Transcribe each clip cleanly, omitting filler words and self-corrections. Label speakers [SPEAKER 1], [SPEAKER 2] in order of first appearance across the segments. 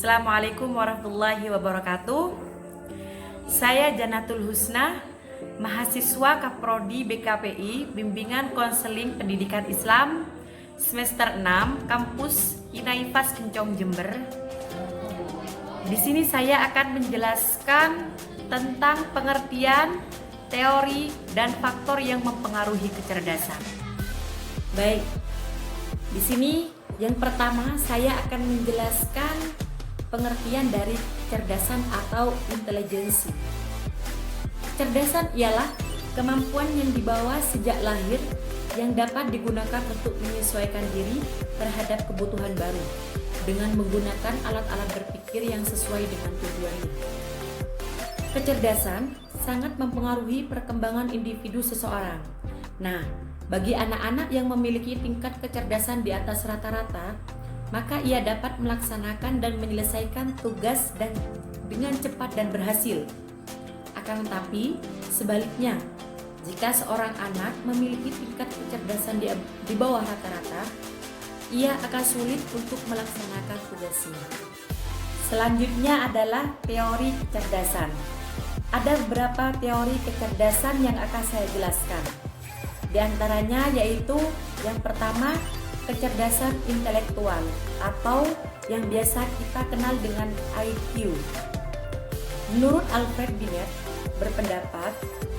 [SPEAKER 1] Assalamualaikum warahmatullahi wabarakatuh. Saya Janatul Husna, mahasiswa Kaprodi BKPI Bimbingan Konseling Pendidikan Islam semester 6 kampus Inaifas Kencong Jember. Di sini saya akan menjelaskan tentang pengertian, teori, dan faktor yang mempengaruhi kecerdasan. Baik, di sini yang pertama saya akan menjelaskan pengertian dari kecerdasan atau intelijensi. Kecerdasan ialah kemampuan yang dibawa sejak lahir yang dapat digunakan untuk menyesuaikan diri terhadap kebutuhan baru dengan menggunakan alat-alat berpikir yang sesuai dengan tujuannya. Kecerdasan sangat mempengaruhi perkembangan individu seseorang. Nah, bagi anak-anak yang memiliki tingkat kecerdasan di atas rata-rata, maka ia dapat melaksanakan dan menyelesaikan tugas dengan cepat dan berhasil. Akan tetapi, sebaliknya, jika seorang anak memiliki tingkat kecerdasan di bawah rata-rata, ia akan sulit untuk melaksanakan tugasnya. Selanjutnya adalah teori kecerdasan. Ada beberapa teori kecerdasan yang akan saya jelaskan. Di antaranya yaitu yang pertama, kecerdasan intelektual atau yang biasa kita kenal dengan IQ. Menurut Alfred Binet berpendapat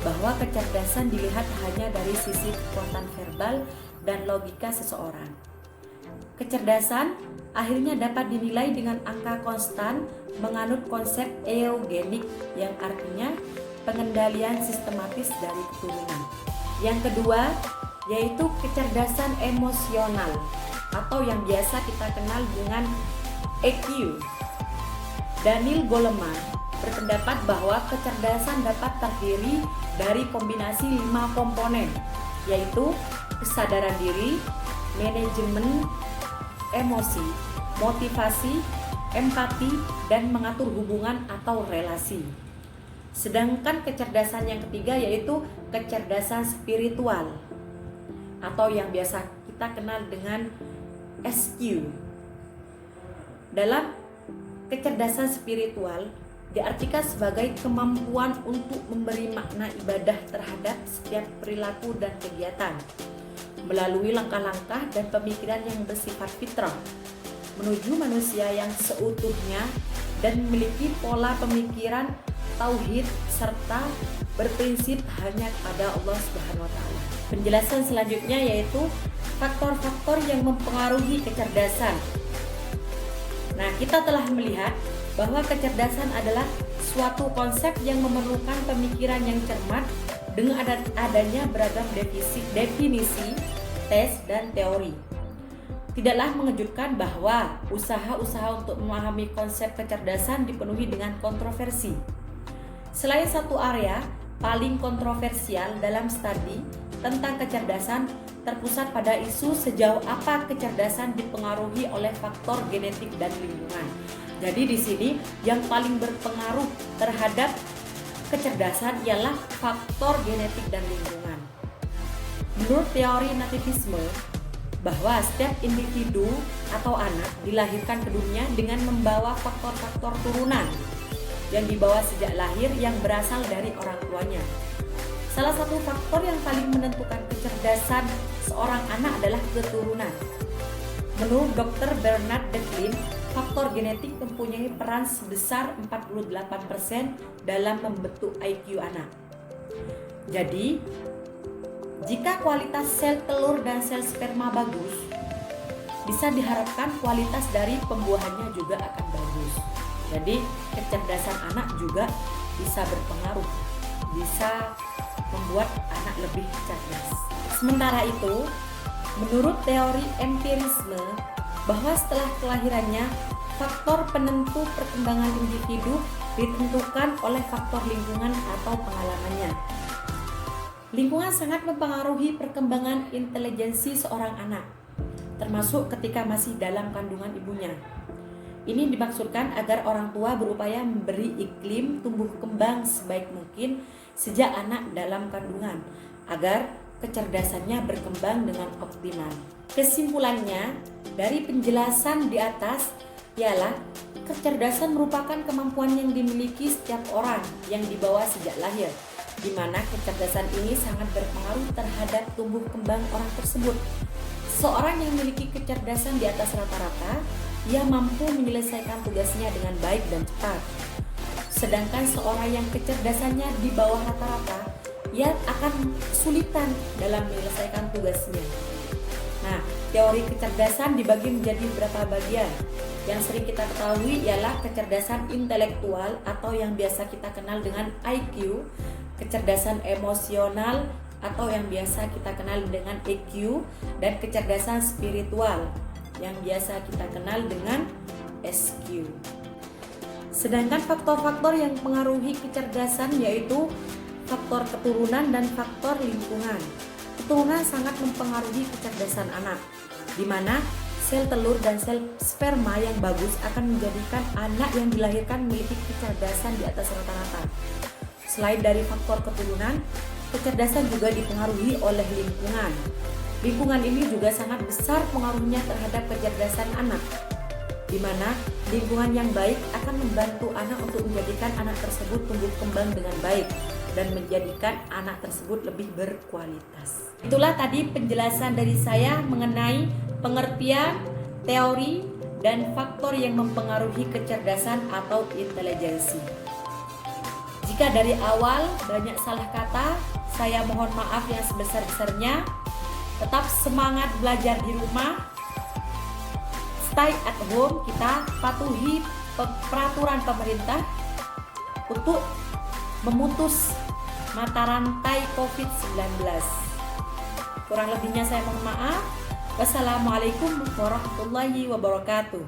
[SPEAKER 1] bahwa kecerdasan dilihat hanya dari sisi kekuatan verbal dan logika seseorang. Kecerdasan akhirnya dapat dinilai dengan angka konstan menganut konsep eugenik yang artinya pengendalian sistematis dari keturunan. Yang kedua yaitu kecerdasan emosional atau yang biasa kita kenal dengan EQ. Daniel Goleman berpendapat bahwa kecerdasan dapat terdiri dari kombinasi 5 komponen, yaitu kesadaran diri, manajemen emosi, motivasi, empati, dan mengatur hubungan atau relasi. Sedangkan kecerdasan yang ketiga yaitu kecerdasan spiritual atau yang biasa kita kenal dengan SQ. Dalam kecerdasan spiritual diartikan sebagai kemampuan untuk memberi makna ibadah terhadap setiap perilaku dan kegiatan melalui langkah-langkah dan pemikiran yang bersifat fitrah menuju manusia yang seutuhnya dan memiliki pola pemikiran tauhid serta berprinsip hanya kepada Allah Subhanahu wa taala. Penjelasan selanjutnya yaitu faktor-faktor yang mempengaruhi kecerdasan. Nah, kita telah melihat bahwa kecerdasan adalah suatu konsep yang memerlukan pemikiran yang cermat dengan adanya beragam definisi, tes, dan teori. Tidaklah mengejutkan bahwa usaha-usaha untuk memahami konsep kecerdasan dipenuhi dengan kontroversi. Selain satu area paling kontroversial dalam studi tentang kecerdasan terpusat pada isu sejauh apa kecerdasan dipengaruhi oleh faktor genetik dan lingkungan. Jadi di sini yang paling berpengaruh terhadap kecerdasan ialah faktor genetik dan lingkungan. Menurut teori nativisme, bahwa setiap individu atau anak dilahirkan ke dunia dengan membawa faktor-faktor turunan yang dibawa sejak lahir yang berasal dari orang tuanya. Salah satu faktor yang paling menentukan kecerdasan seorang anak adalah keturunan. Menurut Dr. Bernard Declin, faktor genetik mempunyai peran sebesar 48% dalam membentuk IQ anak. Jadi, jika kualitas sel telur dan sel sperma bagus, bisa diharapkan kualitas dari pembuahannya juga akan bagus. Jadi kecerdasan anak juga bisa berpengaruh, bisa membuat anak lebih cerdas. Sementara itu, menurut teori empirisme, bahwa setelah kelahirannya, faktor penentu perkembangan individu ditentukan oleh faktor lingkungan atau pengalamannya. Lingkungan sangat mempengaruhi perkembangan intelijensi seorang anak, termasuk ketika masih dalam kandungan ibunya. Ini dimaksudkan agar orang tua berupaya memberi iklim tumbuh kembang sebaik mungkin sejak anak dalam kandungan, agar kecerdasannya berkembang dengan optimal. Kesimpulannya, dari penjelasan di atas, ialah kecerdasan merupakan kemampuan yang dimiliki setiap orang yang dibawa sejak lahir, di mana kecerdasan ini sangat berpengaruh terhadap tumbuh kembang orang tersebut. Seorang yang memiliki kecerdasan di atas rata-rata, ia mampu menyelesaikan tugasnya dengan baik dan cepat. Sedangkan seorang yang kecerdasannya di bawah rata-rata, ia akan kesulitan dalam menyelesaikan tugasnya. Nah, teori kecerdasan dibagi menjadi beberapa bagian. Yang sering kita ketahui ialah kecerdasan intelektual atau yang biasa kita kenal dengan IQ, kecerdasan emosional atau yang biasa kita kenal dengan EQ, dan kecerdasan spiritual yang biasa kita kenal dengan SQ. Sedangkan faktor-faktor yang mempengaruhi kecerdasan yaitu faktor keturunan dan faktor lingkungan. Keturunan sangat mempengaruhi kecerdasan anak, di mana sel telur dan sel sperma yang bagus akan menjadikan anak yang dilahirkan memiliki kecerdasan di atas rata-rata. Selain dari faktor keturunan, kecerdasan juga dipengaruhi oleh lingkungan. Lingkungan ini juga sangat besar pengaruhnya terhadap kecerdasan anak, di mana lingkungan yang baik akan membantu anak untuk menjadikan anak tersebut tumbuh kembang dengan baik dan menjadikan anak tersebut lebih berkualitas. Itulah tadi penjelasan dari saya mengenai pengertian, teori, dan faktor yang mempengaruhi kecerdasan atau intelijensi. Jika dari awal banyak salah kata, saya mohon maaf yang sebesar-besarnya. Tetap semangat belajar di rumah. Stay at home, kita patuhi peraturan pemerintah untuk memutus mata rantai COVID-19. Kurang lebihnya saya mohon maaf. Wassalamualaikum warahmatullahi wabarakatuh.